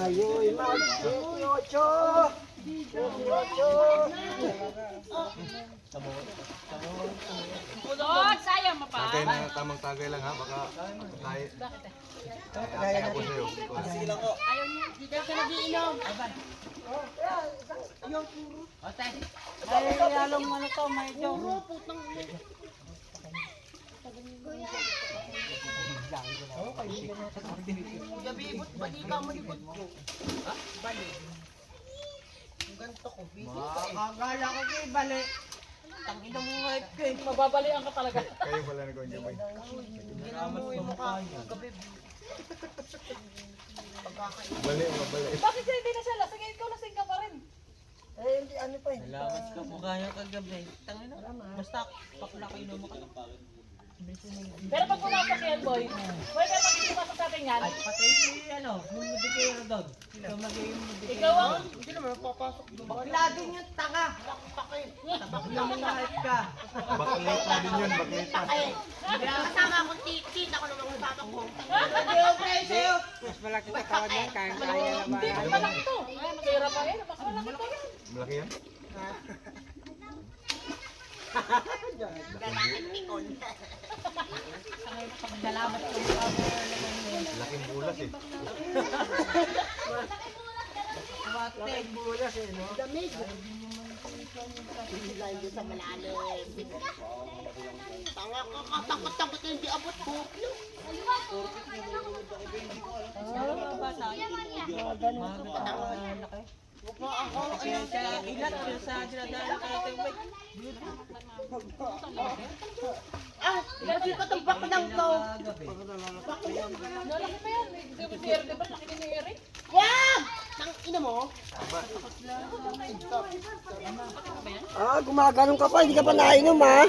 Tayo'y mag-18. 18. Sayang mapa. Tagay na, tamang tagay lang ha, baka tayo. Kaya ako sa'yo. Ayaw niya, di daw ka nagiinom. Ay, along ano to, medyo. Gabibot, bali ka mo libot ko. Ha? Bali. Ang ganito ko, busy ko eh. Akala ko kay bali. Tangina mo nga eh. Mababalian ka talaga. Kayo pala nag-enjoy. Ginam mo yung mukha mo, gabi. Pagkakain. Bali, mabali. Bakit siya hindi na siya lasing? Ikaw lasing ka pa rin. Eh, hindi ano pa eh. Salamat ka mukha niya kagabi. Tangina, basta pakla kayo mo ka. Pero pag pumasok yan, boy, boy, pero pag hindi pumasok sa atin yan, Patay si ano, yung medikero doon. Ikaw magiging medikero. ikaw ang, Hindi naman papasok doon. Bakla din yung tanga. Bakla mo lahat ka. Baklit na din yun, baklit na. Kasama akong titit, ako naman kasama ko. Mas malaki katawan yan, kaya-kaya na ba? hindi, mas malaki to. Ay, mahirap pa yan, mas malaki to yan. Malaki yan? Salamat ko. Laking bulas eh. Laking bulas eh, no? Sa malalim. Tanga ka, katakot-takot yung di abot ko. Bata. Kaya ilat sa dinadala ka natin. Lagi pa itong baklang to. Nalaki pa yan, si Eric, di ba? Laki din ni Eric. Wag! Tang ina mo. Ah, gumaganong ka pa, hindi ka pa nainom ha?